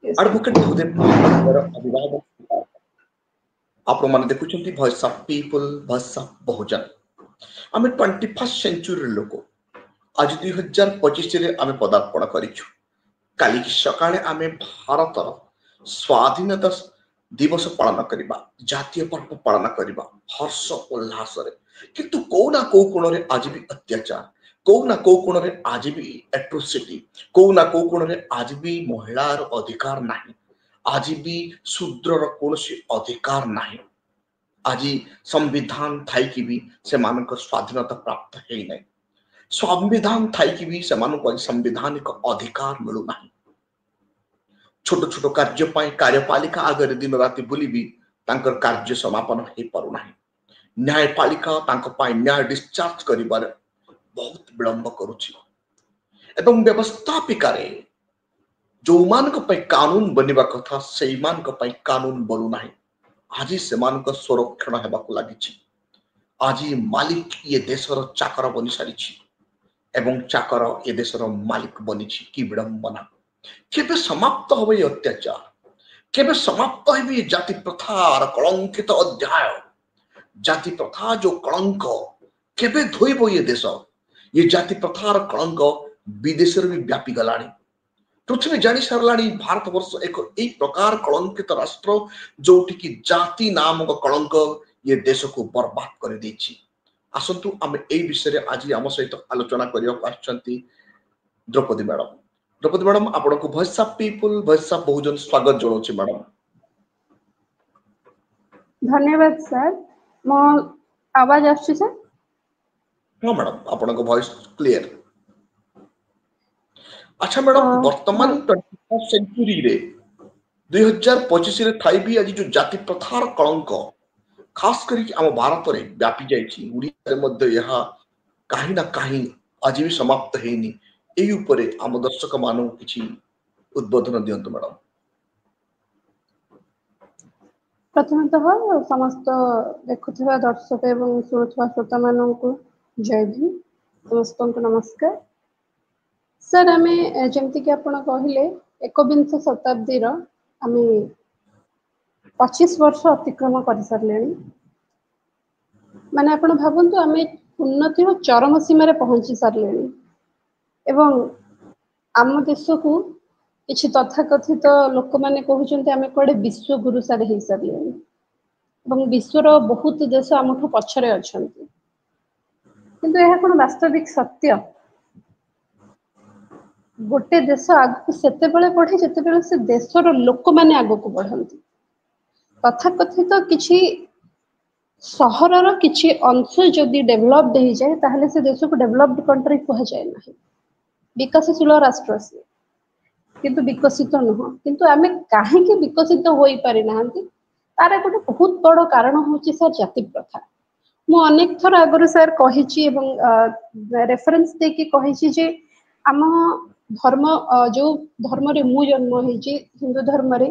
Yes. Advocate बहुदेव Mahapatra अभिभावक आपण माने देखुछंती voice of people voice of Bahujan आमे 21st सेंचुरी लोक आज 2025 रे आमे पदार्पण करिछु काली की सकाळे आमे भारत स्वाधीनता दिवस पालन करिबा जातीय पर्व पालन करिबा हर्ष उल्लास रे किंतु को ना को कोण रे आज भी अत्याचार को ना को कोण रे आज भी एट्रोसिटी को ना को कोण रे आज भी महिलार अधिकार नाही आज भी शूद्रर कौनसी अधिकार नाही आज संविधान थाई कि भी से मानक स्वाधीनता प्राप्त है नहीं संविधान थाई कि भी से मानक आज संवैधानिक अधिकार मिलु नाही छोट छोट कार्य पाई कार्यपालिका आगे दिन राति बुली भी तांकर कार्य समापन हे पारु नाही न्यायपालिका तांको पाई न्याय डिस्चार्ज करिबार बहुत विलंब करूची एवं व्यवस्थापिका रे जो मानक पाई कानून बनिबा कथा सेई मानक पाई कानून बनू नाही आज से मानक सुरक्षण हेबाकु लागिछि आज मालिक ये देशर चाकर बनि सारिछि एवं चाकर ये देशर मालिक बनिछि कि विडंबना केबे समाप्त होबे ये अत्याचार केबे समाप्त होबे ये जाति प्रथार कलंकित अध्याय जाति प्रथा जो कलंक केबे धोइबो ये देश ये जाति प्रथार कलंक विदेश भी व्यापी गलाणी पृथ्वी जानी सारलाणी भारत वर्ष एक प्रकार कलंकित राष्ट्र जोटी की जाति नामक कलंक ये देश को बर्बाद कर देछि आसंतु आमे एई विषय रे आज हम सहित आलोचना करियो आछंती द्रौपदी मैडम आपण को voice of people voice of Bahujan स्वागत जणाउछि मैडम धन्यवाद सर मो आवाज आछि सर हां मैडम आपण को वॉइस क्लियर अच्छा मैडम वर्तमान 21st सेंचुरी रे 2025 रे थाई भी आज जो जाति प्रथार कलंक खास करी हम भारत रे व्यापी जाइछि उड़ीसा रे मध्ये यहा काहे ना काहे आज भी समाप्त हेनी एई ऊपर हम दर्शक मानव किछि उद्बोधन दियंतु मैडम प्रथमतः समस्त देखुथिबा दर्शक एवं सुनुथिबा श्रोता मानन को जय भीम समस्त को नमस्कार सर आमे जेमति कि आपण कहिले 21 शताब्दी रो आमे 25 वर्ष अतिक्रम कर सरलेनी माने आपण भाबंतु आमे उन्नति रो चरम सीमा रे पहुंची सरलेनी एवं आम देश को किछि तथाकथित लोक माने कहउचंते आमे कोडे विश्व गुरु सारे हे सरलेनी एवं विश्व रो बहुत देश आमठो पछरे अछंती किंतु एहा कोन वास्तविक सत्य गोटे देश आगु सेते बेले पढ़े जेते बेले से देशर लोक माने आगु को बढ़ंती तथाकथित किछि सहरर किछि अंश जदि डेवलप्ड हो जाए ताहले से देश को डेवलप्ड कंट्री कहा जाए नाही विकसनशील राष्ट्र से किंतु विकसित नह किंतु आमे काहे के विकसित होई पारि नाहंती तारे गोटे बहुत बड़ कारण होची सर जाति प्रथा मु अनेक थर आगु सर कहिछि एवं रेफरेंस दे के कहिछि जे आम धर्म जो धर्म रे मु जन्म होइछि हिंदू धर्म रे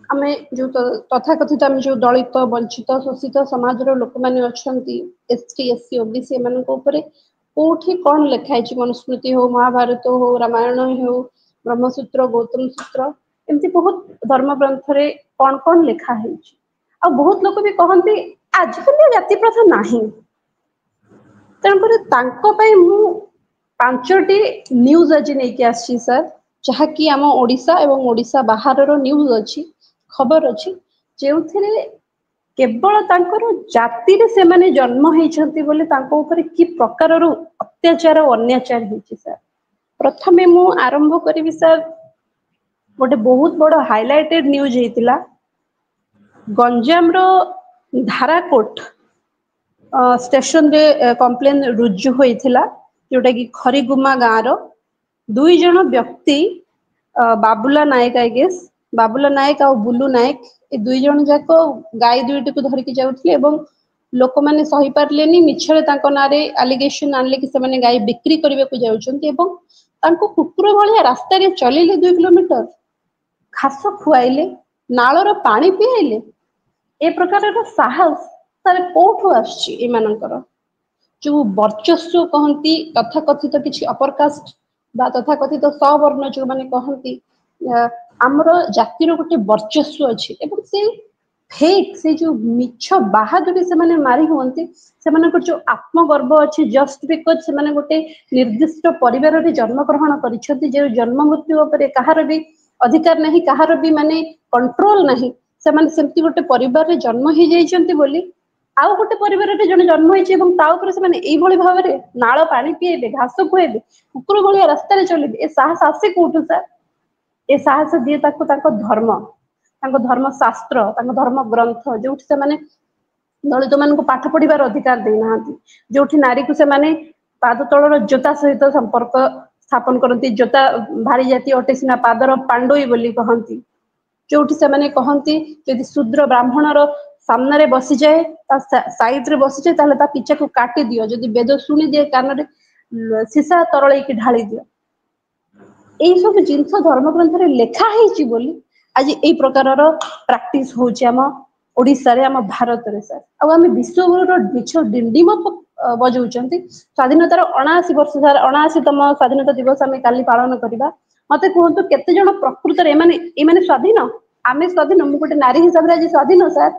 आमे जो तथाकथित आमे जो दलित वंचित शोषित समाज रो लोक माने अछंती एसटी एससी ओबीसी मन को ऊपर कोठी कोन लिखाइछि मनुस्मृति हो महाभारत हो रामायण हो ब्रह्मसूत्र गौतम सूत्र एमती बहुत धर्म ग्रंथ रे कोन लिखा हेछि आ बहुत लोक भी कहंती आजकल जाति प्रथा नाही तनकर तांको पई मु 5टी न्यूज आज नहीं के आसी सर जहा कि आम ओडिशा एवं ओडिशा बाहर रो न्यूज अछि खबर अछि जेउथिरे केवल तांकर जाति रे से माने जन्म हेछंती बोले तांको ऊपर की प्रकार रो अत्याचार और अन्याचार हेछि सर प्रथमे मु आरंभ करिवि सर गोटे बहुत बड़ हाइलाइटेड न्यूज हेतिला गंजाम रो धाराकोट स्टेशन रे कंप्लेन रुजु होइथिला जोटा कि खरीगुमा गाँव रो 2 जन व्यक्ति बाबुला नायक आई गेस बाबुला नायक और बुलू नायक ए 2 जन जाक गाय दुईटी को धरिकी जाउथिले एवं लोक माने सही पारलेनी मिछरे तांको नारे एलिगेशन आनले कि से माने गाय बिक्री करबे को जाउछंती एवं तांको कुकुर भलिया रास्ता रे चलिले 2 किलोमीटर घास खुआइले नाळर पानी पियाइले ए प्रकार रो साहस तारे कोठो आछि ए मानकर जो वर्चस्व कहती तथाकथित किसी अपर कास्ट बा तथाकथित सवर्ण जो माने कहती आमर जातिर गोटे वर्चस्व अच्छी एवं से फेक से जो मिछ बाहादुरी से माने मारी हुंती से माने जो आत्मगर्व अच्छी जस्ट बिकॉज से माने गोटे निर्दिष्ट परिवार रे जन्म ग्रहण करिसथि जे जन्म मृत्यु ऊपर कहार भी अधिकार नहीं कहार भी माने कंट्रोल नहीं से माने सेमती गोटे परिवार रे जन्म ही जाइछन्ति बोली आउ गोटे परिवार रे जने जन्म होइछि एवं ता ऊपर से माने एई भली भाव रे नाळ पानी पिएबे घास खुएबे कुकुर भलिया रास्ता रे चलिबे ए साहस आसे कोठु सर ए साहस दिए ताको ताको धर्म शास्त्र ताको धर्म ग्रंथ जोठी से माने दलित मान को पाठ पढ़िबार अधिकार दे नाहांती जोठी नारी को से माने पाद तळर जोता सहित संपर्क स्थापन करती जोता भारी जाति अटे सिना पादर पांडोई बोली कहंती जोठी से माने कहंती यदि शूद्र ब्राह्मणर सामने रे बसी जाए साइड रे बसी जाए ताले ता पीछे को काटी दियो यदि वेद सुनी दिए कान रे सीसा तरळे की ढाली दियो एई सब जिंस धर्म ग्रंथ रे लेखा हेची बोली आज एई प्रकारर प्रैक्टिस होची हम ओडिसा रे हम भारत रे सर आ हम विश्वगुरु मिछ डिंडिम बजाउचंती स्वाधीनतार 79 वर्ष 79तम स्वाधीनता दिवस हम काली पालन करबा मते कहंतु केते जण प्रकृत रे माने स्वाधीन आमे स्वाधीन मु गोटे नारी हिसाब रे आज स्वाधीन सर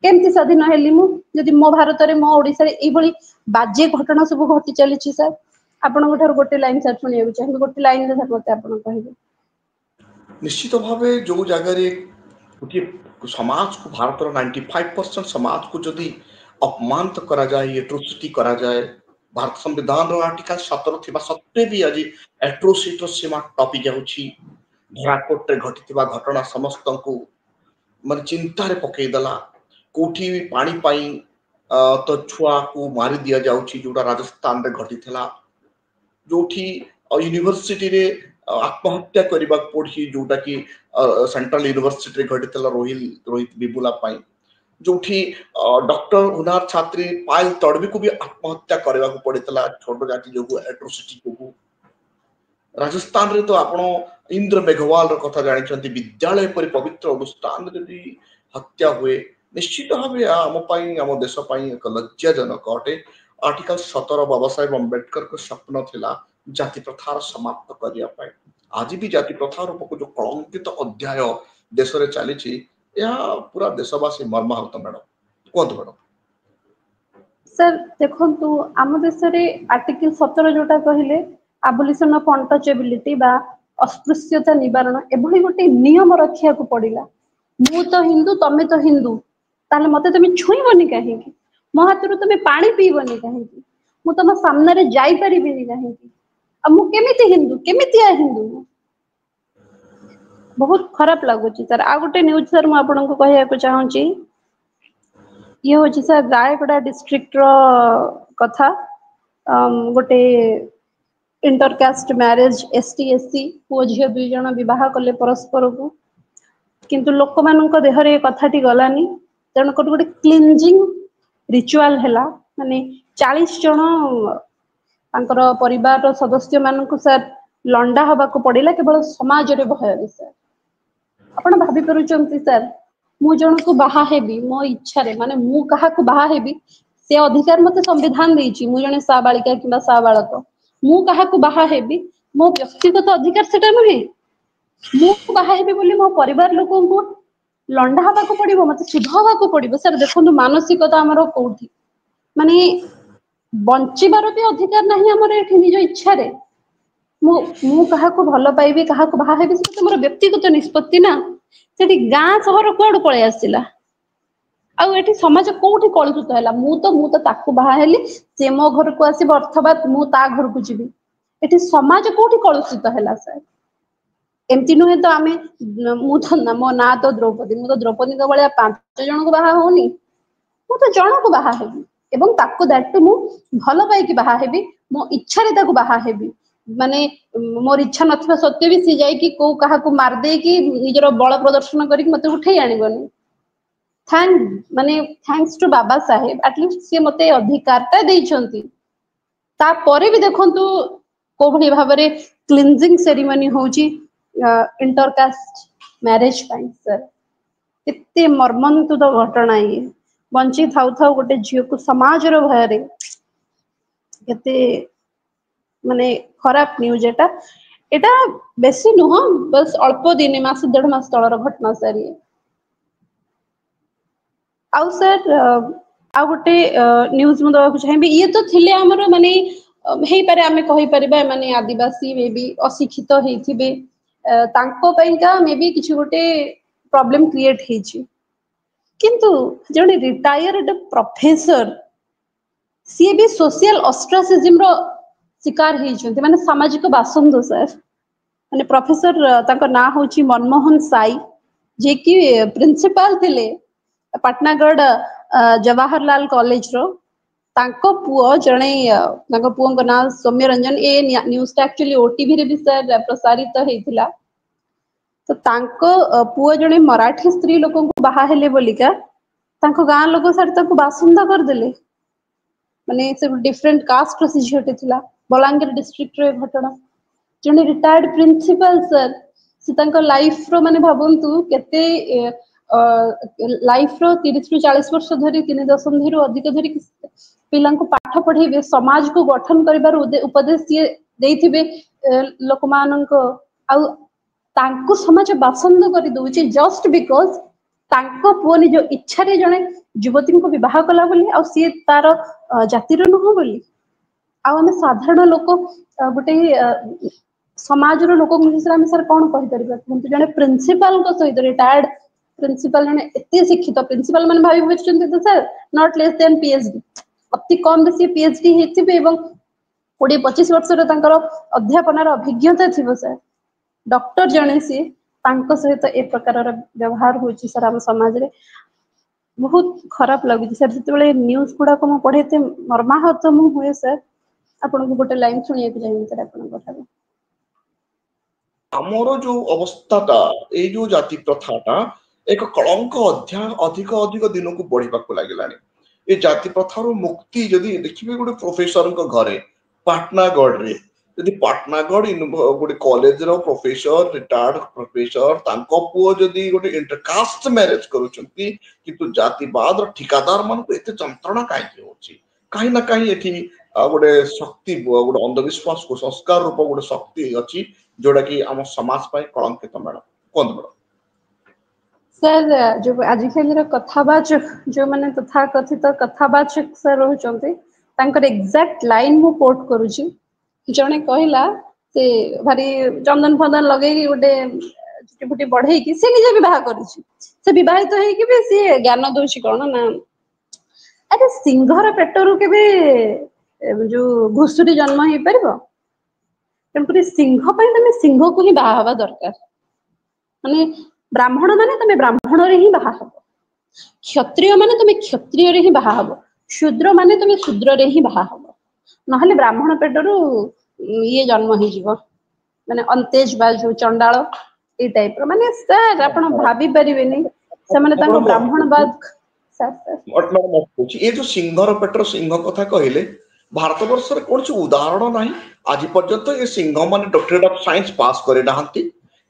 केमती स्वाधीन हेली मु यदि मो भारत रे मो ओडिसा रे एई भली बाजे घटना सब घटी चली छी सर आपण गोठार गोटे लाइन सर सुनिया चाहे गोटे लाइन रे सर मते आपण कहिबे निश्चित भावे जो जगह रे गोटे समाज को भारत 95% समाज को जदि अपमानित करा जाए एट्रोसिटी करा जाए भारत संविधान रो आर्टिकल 17 थिबा सत्ते भी आज एट्रोसिटी सीमा टॉपी जाउची धराकोट रे घटितबा घटना समस्त को मन चिंता रे पकई दला कोठी पानी पाई तो छुआ को मारी दिया जाउची जोटा राजस्थान रे घटितला जोठी यूनिवर्सिटी रे आत्महत्या करबा पड़ी जोटा कि सेंट्रल यूनिवर्सिटी रे घटितला रोहित बिबुला पाई जोठी डॉक्टर हुनार छात्री पायल तड़वी को भी आत्महत्या करबा को पड़ितला छोटो जाति जो एट्रोसिटी को राजस्थान रे तो आपण इंद्र मेघवाल रो कथा जानि छथि विद्यालय पर पवित्र अनुष्ठान रे हत्या हुए निश्चित भावे आम पाई आम देश पाई एक लज्जाजनक अटे आर्टिकल 17 बाबा साहेब अम्बेडकर को स्वप्न थिला जाति प्रथा समाप्त करिया पाए आज भी जाति प्रथा रूप जो कलंकित अध्याय देश रे चली छी या पूरा देशवासी मर्माहत मैडम कोन मैडम सर देखंतु आम देश रे आर्टिकल 17 जोटा कहिले एबोलिशन ऑफ अनटचेबिलिटी बा अस्पृश्यता निवारण एभली गोटे नियम रखिया को पड़िला मु तो हिंदू तमे तो हिंदू ताले मते तमे छुईबनी काहे कि मो हातरु तमे पानी पीबनी काहे कि मु तम सामने रे जाई परिबिनी काहे कि अब मु केमिति हिंदू केमिति आ हिंदू बहुत खराब लागुची सर आ गोटे न्यूज सर मु आपन को कहिया को चाहू छी ये होची सर रायगड़ा डिस्ट्रिक्ट रो कथा गोटे इंटरकास्ट मैरिज एसटी एससी पुओ झियो दुई जण विवाह कले परस्पर को किंतु लोक मानक देहरे कथाटी गलानी तेणु गोटे क्लीनजिंग रिचुअल हैला माने 40 जण तांकर परिवार सदस्य मानक सर लंडा हबा को पड़िला केवल समाज रे भय रे सर आपण भाबी करूचंती सर मु जण को बाहा हेबी मो इच्छा रे माने मु कहा को बाहा हेबी से अधिकार मते संविधान देछि मु जने साबालिका किबा साबालक मु कहा को बाहा हेबी मो व्यक्तिगत अधिकार सेटा नहे मु बाहा हेबी बोली मो परिवार लोकन को लंडा हबा को पड़िबो मते शुद्ध हबा को पड़िबो सर देखंतु मानसिकता हमरो कोठी माने बंचिबार भी अधिकार नाही हमर एठी निज इच्छा रे मु कहा को भलो पाइबी कहा को बाहा हेबी से मोर व्यक्तिगत निष्पत्ति ना सेठी गां शहर कोड पळे आसिला आ एठी समाज कोठी कलुषित हैला मु तो ताकू बाहा हेली से मो घर को आसी अथवा मु ता घर को जीवी एठी समाज कोठी कलुषित हैला सर एमती नुहे तो आमे मु तो मो ना तो द्रौपदी मु तो द्रौपदी को बळिया 5 जण को बाहा होनी मु तो जण को बाहा हेबी एवं ताकू दैट मु भलो पाई कि बाहा हेबी मो इच्छा रे ताकू बाहा हेबी माने मोर इच्छा नथिबा सत्य भी सी जाई कि को कहा को मार दे कि निजर बळ प्रदर्शन करी मते उठै आनिबनी thanks to Baba Saheb at least से मते अधिकारता देइछंती ता परे भी देखंतु को भली भाबरे क्लीनजिंग सेरेमनी होची इंटरकास्ट मैरिज पाई सर कितने मर्मन्तुद घटना ये बंची थाउ थाउ गोटे झियो को समाज रो भय रे केते माने खराब न्यूज एटा एटा बेसी नुह बस अल्प दिन मास 1.5 मास तलर घटना सर ये आउ सर आ गोटे न्यूज मु दवा चाहिए ये तो थिले हमर माने हेई पारे आमे कहि परिबा माने आदिवासी मे भी अशिक्षित हेथिबे तांको पइका मे भी किछु गोटे प्रॉब्लम क्रिएट हेछि किंतु जने रिटायर्ड प्रोफेसर सी भी सोशल ऑस्ट्रासिज्म रो शिकार हेछन्ते माने सामाजिक बासंद सर माने प्रोफेसर ताको ना होछि मनमोहन साई जे कि प्रिंसिपल थिले पाटनागढ़ जवाहरलाल कॉलेज रो तांको पुओ जणे तांको पुओ को नाम सौम्य रंजन ए न्यूज टा एक्चुअली ओटीवी रे भी सर प्रसारित हेतिला तो तांको पुओ जणे मराठी स्त्री लोकन को बाहा हेले बोलिका तांको गां लोक सर ताको बासुंदा कर देले माने से डिफरेंट कास्ट रो सिझटे थिला बलांगीर डिस्ट्रिक्ट रे घटना जणे रिटायर्ड प्रिंसिपल सर से तांको लाइफ रो माने भाबंतु केते लाइफ रो 30 रु 40 वर्ष धरी 3 दशंधि रु अधिक धरी पिलां को पाठ पढेबे समाज को गठन करिबार उपदेश ये देथिबे लोकमाननको आउ तांको समाज बासंद करि दोछि जस्ट बिकॉज तांको पुओ निज इच्छा रे जणे युवती को विवाह कला बोली आ सी तार जातिर नुह बोली आ हम साधारण लोक गोटे समाज रो लोक हम सर कोन कहि परबा किंतु जणे प्रिंसिपल को सहित रिटायर्ड प्रिंसिपल जणे एते शिक्षित प्रिंसिपल माने भाबी बुझछन्ते तो sir not less than PhD अति कम बेसी पीएचडी हेतिबे एवं 20-25 वर्ष रो तांकर अध्यापनार अभिज्ञता थिबो सर डॉक्टर जणे सी तांको सहित ए प्रकार रो व्यवहार होछि सर हम समाज रे बहुत खराब लागुछि सर जते न्यूज गुडा को म पढेते मर्माहत मु हुए सर आपन को गोटे लाइन सुनिए के चाहिए सर आपन कथा आमर जो अवस्थाटा ए जो जाति प्रथाटा एक कलंक अधिक अधिक दिन को बढ़िबा को लागिलानी ए जाति प्रथार मुक्ति जदि देखिबे गोटे प्रोफेसर को घरे पाटनागढ़ रे जदि पाटनागढ़ गोटे कॉलेज रो प्रोफेसर रिटायर्ड प्रोफेसर तांको पुओ जदि गोटे इंटरकास्ट मैरिज करूचंती किंतु जातिवाद रो ठिकादार मन को एते चंत्रणा काहे होची काहे ना काहे एठी गोटे शक्ति गोटे अंधविश्वास को संस्कार रूप गोटे शक्ति अछि जोड़ा कि हम समाज पाए कलंकित मैडम कोन मैडम सर जो आजिकल कथावाचक जो माने तथा कथित कथावाचक सर रहउचंते तांकर एग्जैक्ट लाइन मु कोट करूची जणे कहला से भारी चंदन फंदन लगे गोटे चुटी बढ़े कि से निजे विवाह करूची से विवाहित है कि भी से ज्ञान दोछि कोन ना अरे सिंहर पेटरू के भी जो घुसुरी जन्म हे परबो तेणुकर सिंह पर तुम सिंह को ही बाहा हवा दरकार माने ब्राह्मण माने तुम ब्राह्मण रे ही बाहा हब क्षत्रिय माने तुम क्षत्रिय रे ही बाहा हब शूद्र माने तुम शूद्र रे ही बाहा हब नहले ब्राह्मण पेटरू ये जन्म ही जीव माने अंतेज बाजू चंडाल ए टाइप रो माने सर आपण भाबी परिबेनी से माने ताको ब्राह्मणवाद सर सर ये जो सिंहर पेटर सिंह कथा कहले भारत वर्ष रे कोन उदाहरण नाही आज पर्यंत ये सिंह माने डॉक्टरेट ऑफ साइंस पास करे नाहंती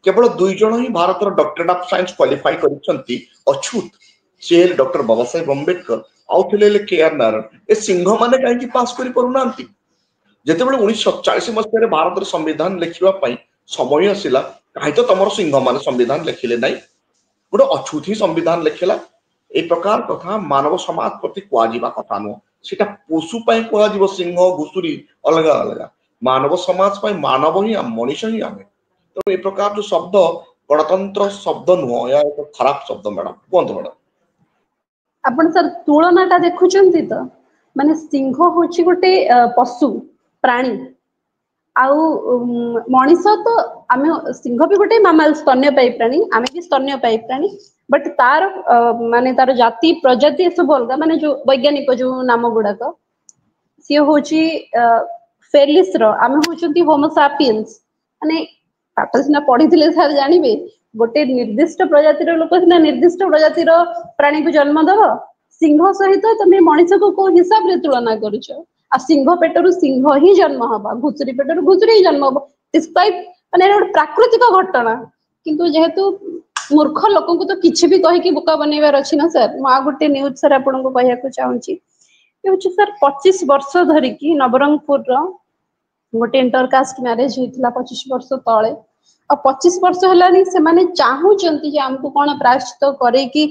केवल 2 जण ही भारत रो doctorate of science qualify करिसंती Achhut cell doctor Baba Saheb Ambedkar आउ थिले केआर नारायण ए सिंह माने काहे की पास करि परू नांती जेते बेले 1947 मसिया रे भारत रो संविधान लिखिबा पई समय आसिला काहे तो तमरो सिंह माने संविधान लिखिले नाही गोटे अछूत ही संविधान लिखिला ए प्रकार कथा मानव समाज प्रति कुआजिबा कथा नो सेटा पशु पाई कुआजिबो सिंह घुसुरी अलगा अलगा मानव समाज पाई मानव ही मनुष्य ही आमे तो ए प्रकार जो शब्द गणतंत्र शब्द नुह या एक खराब शब्द मैडम कोन मैडम आपण सर तुलनाटा देखुचंती तो माने सिंह होची गोटे पशु प्राणी आउ मनीष तो आमे सिंह भी गोटे मामाल स्तन्यपायी प्राणी आमे भी स्तन्यपायी प्राणी बट तार माने तार जाति प्रजाति सब अलग माने जो वैज्ञानिक जो नाम गुडाक सी होची फेलिस रो आमे होचंती होमो सापियंस माने पाठ सिना पढिथिले सर जानिबे गोटे निर्दिष्ट प्रजातिर लोक सिना निर्दिष्ट प्रजातिर प्राणी को जन्म दबो सिंह सहित तुम मनीष को को हिसाब रे तुलना करूछ आ सिंह पेटरू सिंह ही जन्म हबा घुसुरी पेटरू घुसुरी ही जन्म हबो डिस्पाइट माने एक प्राकृतिक घटना किंतु जेहेतु मूर्ख लोक को तो किछि भी कहि कि बोका बनेबार अछि ना सर मा गोटे न्यूज सर आपन को कहया को चाहूची ये होची सर 25 वर्ष धरि कि नवरंगपुर रो गोटे इंटरकास्ट मैरिज होता 25 वर्ष तले आ 25 वर्ष है से माने चाहूचंती जे हमको कौन प्रायश्चित करे कि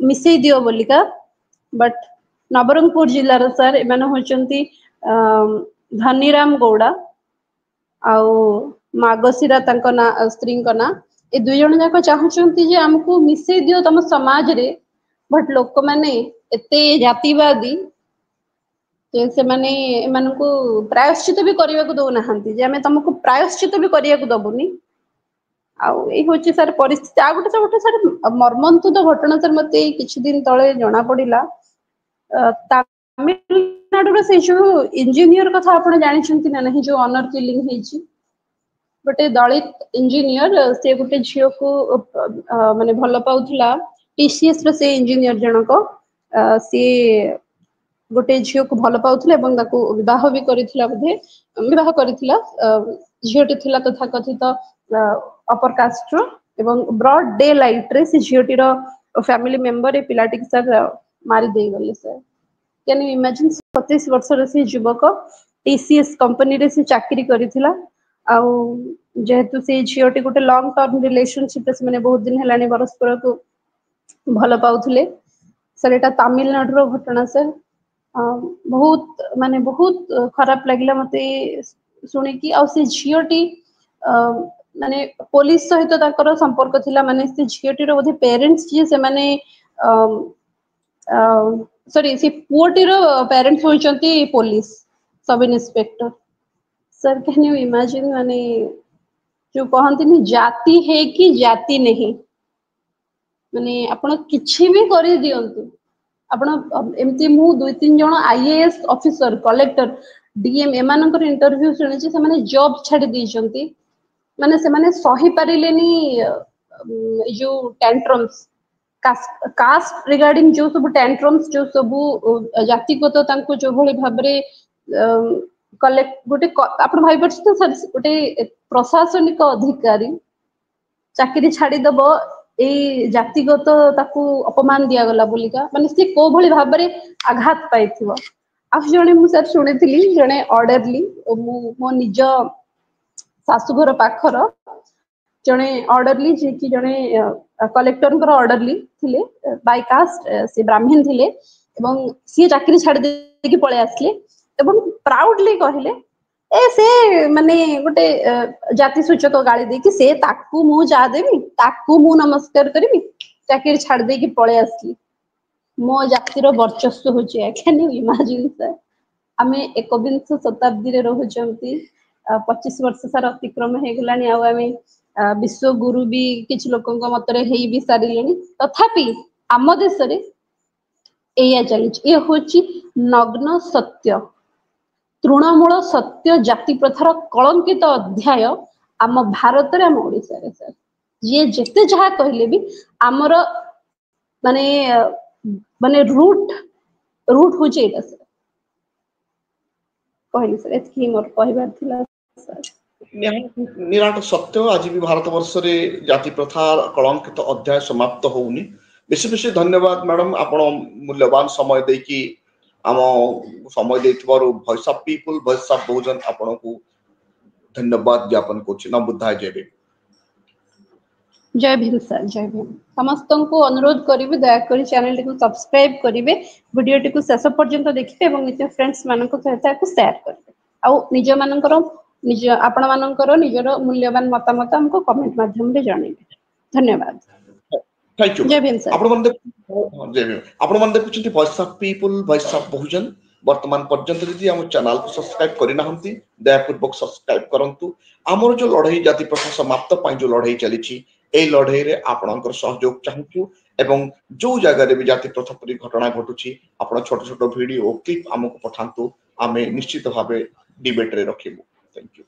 मिसई दियो बोलिका बट नवरंगपुर जिलार सर एମାନେ होचंती धनीराम गौड़ा आउ मागशिरा तंको ना स्त्री को ना ए दुई जन जाक चाहूचंती जे हमको मिसई दियो तम समाज रे बट लोक माने एते जातिवादी से माने एମାନଙ୍କୁ प्रायश्चित भी करने को दो नाहंती जे हमें तुमको प्रायश्चित भी करने को दबुनी आउ ए होची सर परिस्थिति आ गोटे सर मर्मन्तुद घटना सर मते किछि दिन तळे जणा पडिला तमिलनाडु से जो इंजीनियर कथा आपण जानि छंती ना नहीं जो ऑनर किलिंग हेची गोटे दलित इंजीनियर से गोटे झियो को माने भल पाउथला टीसीएस रो से इंजीनियर जनक से गोटे झियो को भल पाउथले एवं ताको विवाह भी करिथिला बोधे विवाह करिथिला झियोटी थिला तथा कथित अपर कास्ट रो एवं ब्रॉड डे लाइट रे से झियोटी रो फैमिली मेंबर ए पिलाटी के सर मारी दे गले सर कैन यू इमेजिन 25 वर्ष रे से युवक टीसीएस कंपनी रे से चाकरी करिथिला आ जेहेतु से झियोटी गोटे लॉन्ग टर्म रिलेशनशिप से माने बहुत दिन हेलानी परस्पर को भल पाउथले सर एटा तमिलनाडु रो घटना सर बहुत माने बहुत खराब लगला मते सुने कि आ से झियोटी माने पुलिस सहित ताकर संपर्क थिला माने से झियोटी रो बोधे पेरेंट्स जे से माने सॉरी से पुओटी रो पेरेंट्स होचंती police sub inspector sir can you imagine माने जो कहंती नि जाति है कि जाति नहीं माने आपण किछि भी करि दियंतु आपण एमती मु 2-3 जण आईएएस ऑफिसर कलेक्टर डीएम एमानकर इंटरव्यू सुनि से माने जॉब छाडी दैचंती माने से माने सही पारिलेनी जो टेंट्रम्स कास्ट रिगार्डिंग जो सब टेंट्रम्स जो सब जातिगत तांको जो भली भाबरे कलेक्ट गोटे आपण भाई परछ तो सर गोटे प्रशासनिक अधिकारी चाकरी छाडी दबो ए जातिगत ताकू अपमान दिया गला बोलिका माने से को भली भाबरे आघात पाइथिबो आ जणे मु सर सुनिथिली जणे ऑर्डरली मो निज सासुघर पाखर जणे ऑर्डरली जे कि जणे कलेक्टर कर ऑर्डरली थिले बाय कास्ट से ब्राह्मण थिले एवं सी चाकरी छाडी दे कि पळे आसले एवं प्राउडली कहले ए से माने गोटे जाति सूचक गाली दे कि से ताकू मु जा देबी ताकू मु नमस्कार करबी चाकरी छाड़ दे कि पळे आसली मो जातिर वर्चस्व होचे कैन यू इमेजिन सर आमे 21 शताब्दी रे रहउचंती 25 वर्ष सार अतिक्रम हे गलानी आ आमे विश्व गुरु भी किछ लोकन को मतरे हेई भी सारिलेनी तथापि आम देश रे एया चली ए होची नग्न सत्य तृणमूल सत्य जाति प्रथार कलंकित अध्याय आम भारत रे आम ओडिसा रे सर ये जेते जहा कहले भी आमर माने माने रूट होचे एटा सर कहली सर एतकी मोर कहबार थिला सर निराट सत्य आज भी भारत वर्ष रे जाति प्रथा कलंकित अध्याय समाप्त होउनी बेसी बेसी धन्यवाद मैडम आपण मूल्यवान समय दे कि आम समय देथिबारु voice of people voice of Bahujan आपण को धन्यवाद ज्ञापन करछि ना बुद्धाय जय भीम जय भीम सर जय भीम समस्त को अनुरोध करिवे दया करी चैनल को सब्सक्राइब करिवे वीडियो टी को शेष पर्यंत देखिबे एवं निज फ्रेंड्स मानको सहित को शेयर करिवे आ निज मानकर निज आपण मानकर निजर मूल्यवान मतामत हमको कमेंट माध्यम रे जणाइबे धन्यवाद थैंक यू जय भीम सर जय भीम आपण मन देखुछंती voice of people voice of Bahujan वर्तमान पर्यंत यदि हम चैनल को सब्सक्राइब करिना हंती दयापूर्वक सब्सक्राइब करंतु हमर जो लड़ाई जाति प्रथा समाप्त पाई जो लड़ाई चली ए लड़ाई रे आपनकर सहयोग चाहूछु एवं जो जगह रे भी जाति प्रथा परि घटना घटुची आपण छोट छोट वीडियो क्लिप हमको पठांतु आमे निश्चित भाबे डिबेट रे रखिबु थैंक यू।